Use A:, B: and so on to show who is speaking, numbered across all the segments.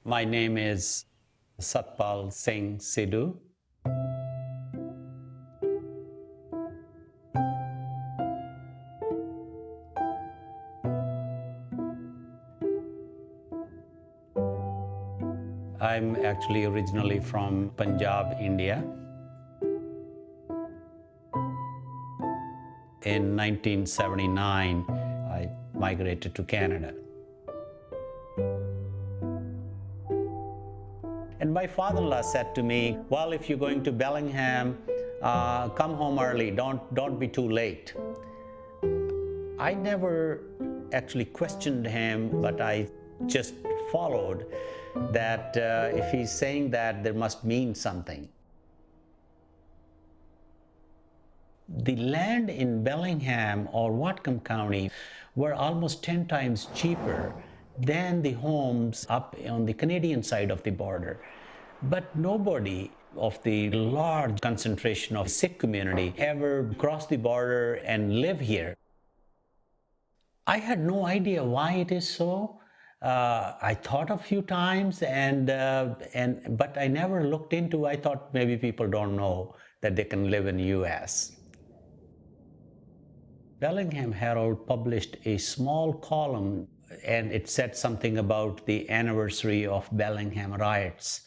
A: My name is Satpal Singh Sidhu. I'm actually originally from Punjab, India. In 1979, I migrated to Canada. And my father-in-law said to me, well, if you're going to Bellingham, come home early, don't be too late. I never actually questioned him, but I just followed that if he's saying that, there must mean something. The land in Bellingham or Whatcom County were almost 10 times cheaper than the homes up on the Canadian side of the border. But nobody of the large concentration of Sikh community ever crossed the border and live here. I had no idea why it is so. I thought a few times, but I never looked into. I thought maybe people don't know that they can live in the U.S. Bellingham Herald published a small column, and it said something about the anniversary of Bellingham riots.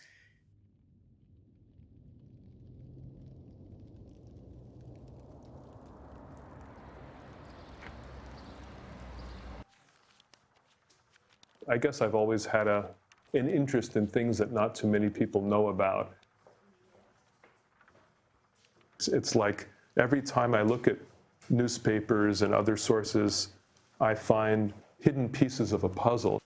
B: I guess I've always had an interest in things that not too many people know about. It's like every time I look at newspapers and other sources, I find hidden pieces of a puzzle.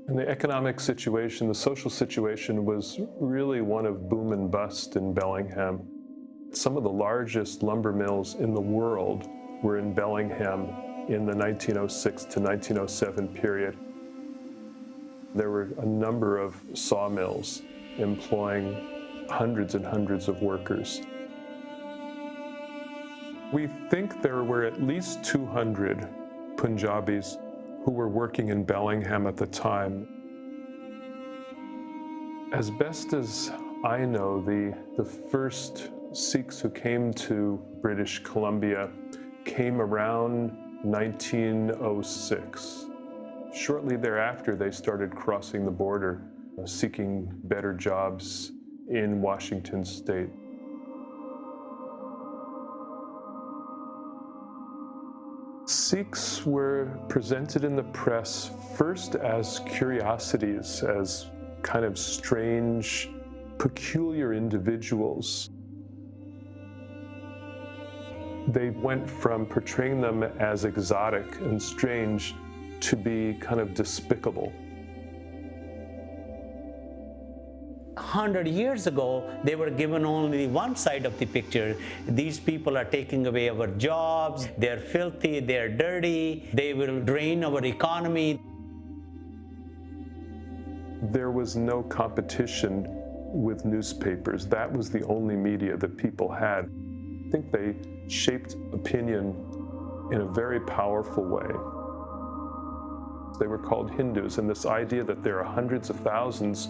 B: And the economic situation, the social situation was really one of boom and bust in Bellingham. Some of the largest lumber mills in the world were in Bellingham in the 1906 to 1907 period. There were a number of sawmills employing hundreds and hundreds of workers. We think there were at least 200 Punjabis who were working in Bellingham at the time. As best as I know, the first Sikhs who came to British Columbia came around 1906. Shortly thereafter, they started crossing the border, seeking better jobs in Washington state. Sikhs were presented in the press first as curiosities, as kind of strange, peculiar individuals. They went from portraying them as exotic and strange to be kind of despicable.
A: 100 years ago, they were given only one side of the picture. These people are taking away our jobs, they're filthy, they're dirty, they will drain our economy.
B: There was no competition with newspapers. That was the only media that people had. I think they shaped opinion in a very powerful way. They were called Hindus, and this idea that there are hundreds of thousands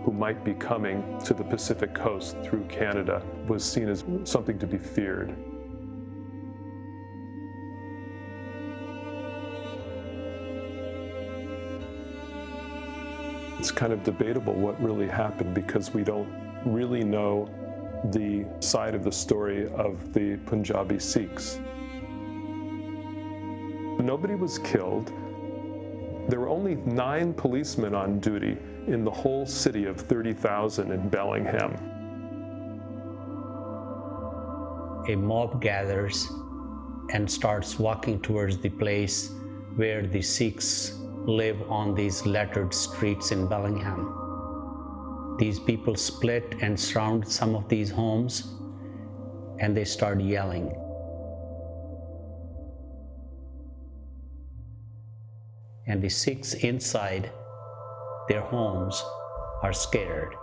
B: who might be coming to the Pacific coast through Canada was seen as something to be feared. It's kind of debatable what really happened because we don't really know the side of the story of the Punjabi Sikhs. Nobody was killed. There were only 9 policemen on duty in the whole city of 30,000 in Bellingham.
A: A mob gathers and starts walking towards the place where the Sikhs live on these lettered streets in Bellingham. These people split and surround some of these homes, and they start yelling. And the Sikhs inside their homes are scared.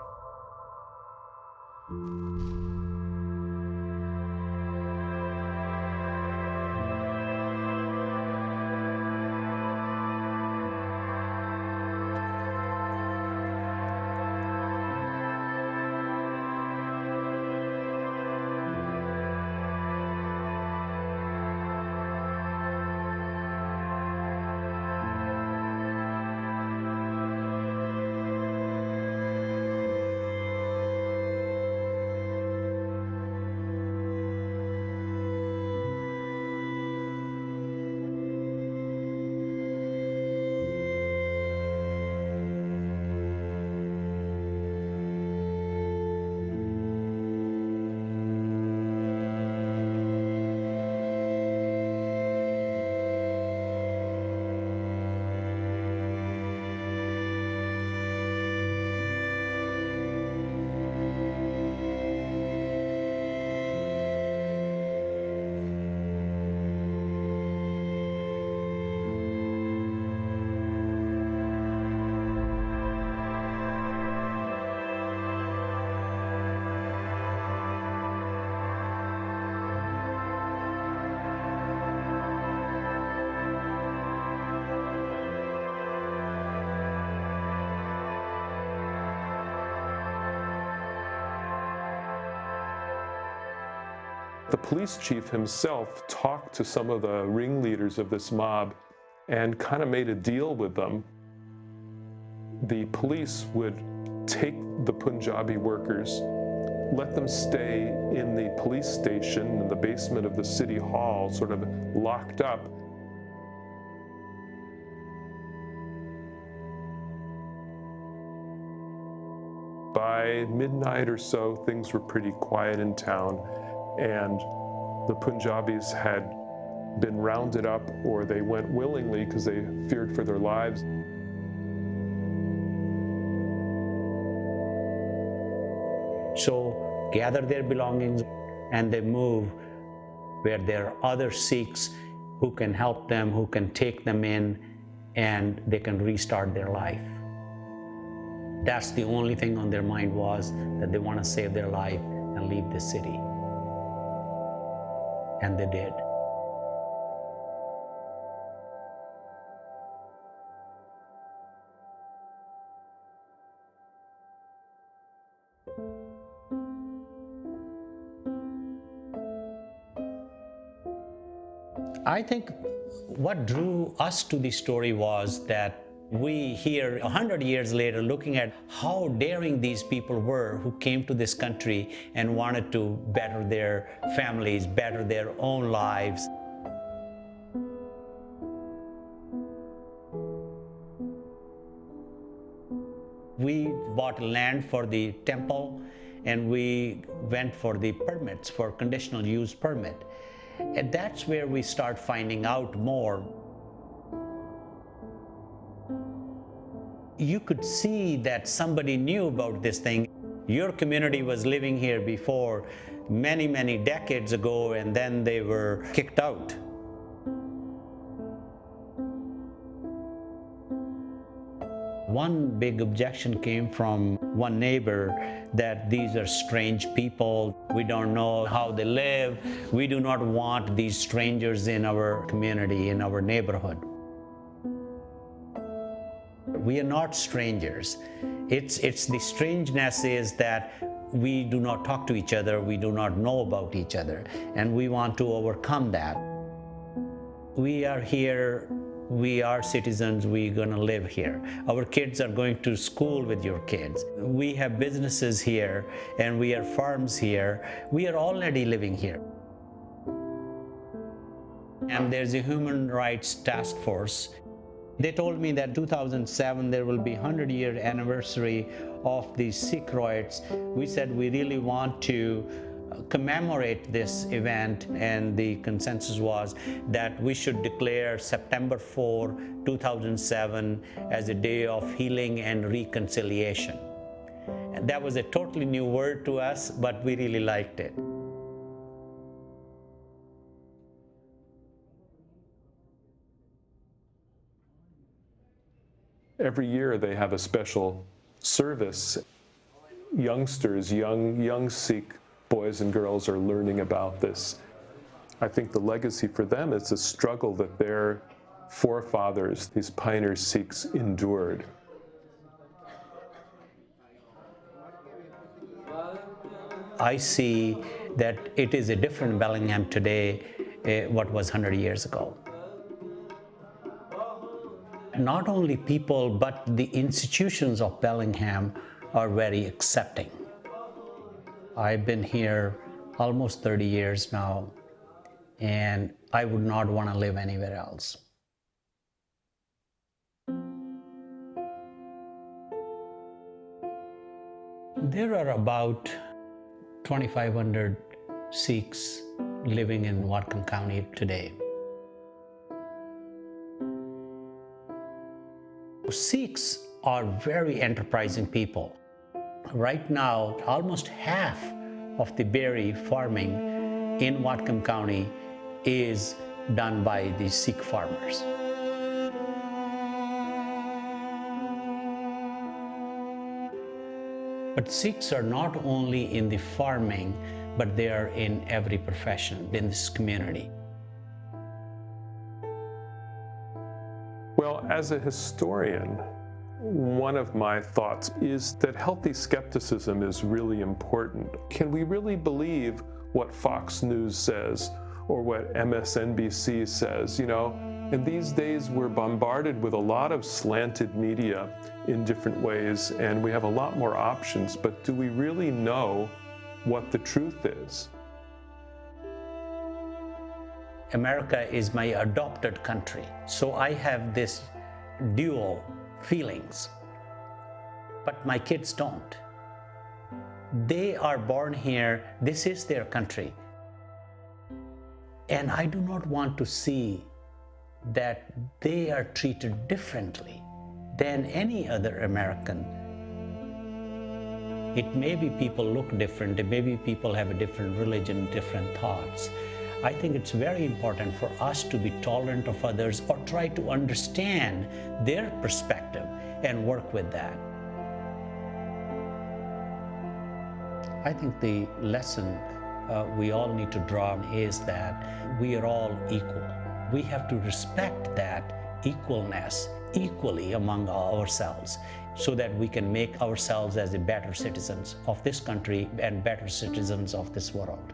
B: The police chief himself talked to some of the ringleaders of this mob and kind of made a deal with them. The police would take the Punjabi workers, let them stay in the police station in the basement of the city hall, sort of locked up. By midnight or so, things were pretty quiet in town, and the Punjabis had been rounded up, or they went willingly because they feared for their lives.
A: So gather their belongings and they move where there are other Sikhs who can help them, who can take them in, and they can restart their life. That's the only thing on their mind, was that they want to save their life and leave the city. And they did. I think what drew us to the story was that we here 100 years later looking at how daring these people were who came to this country and wanted to better their families, better their own lives. We bought land for the temple and we went for the permits, for conditional use permit. And that's where we start finding out more. You could see that somebody knew about this thing. Your community was living here before many, many decades ago, and then they were kicked out. One big objection came from one neighbor that these are strange people. We don't know how they live. We do not want these strangers in our community, in our neighborhood. We are not strangers. It's the strangeness is that we do not talk to each other, we do not know about each other, and we want to overcome that. We are here, we are citizens, we're gonna live here. Our kids are going to school with your kids. We have businesses here, and we have farms here. We are already living here. And there's a human rights task force. They told me that 2007 there will be 100-year anniversary of the Sikh riots. We said we really want to commemorate this event, and the consensus was that we should declare September 4, 2007 as a day of healing and reconciliation. And that was a totally new word to us, but we really liked it.
B: Every year they have a special service. Youngsters, young Sikh boys and girls are learning about this. I think the legacy for them is the struggle that their forefathers, these pioneer Sikhs, endured.
A: I see that it is a different Bellingham today, what was 100 years ago. Not only people, but the institutions of Bellingham are very accepting. I've been here almost 30 years now, and I would not want to live anywhere else. There are about 2,500 Sikhs living in Whatcom County today. Sikhs are very enterprising people. Right now, almost half of the berry farming in Whatcom County is done by the Sikh farmers. But Sikhs are not only in the farming, but they are in every profession in this community.
B: Well, as a historian, one of my thoughts is that healthy skepticism is really important. Can we really believe what Fox News says or what MSNBC says? You know, in these days we're bombarded with a lot of slanted media in different ways, and we have a lot more options, but do we really know what the truth is?
A: America is my adopted country, so I have this dual feelings, but my kids don't. They are born here, this is their country, and I do not want to see that they are treated differently than any other American. It may be people look different, maybe people have a different religion, different thoughts. I think it's very important for us to be tolerant of others or try to understand their perspective and work with that. I think the lesson we all need to draw is that we are all equal. We have to respect that equalness equally among ourselves so that we can make ourselves as the better citizens of this country and better citizens of this world.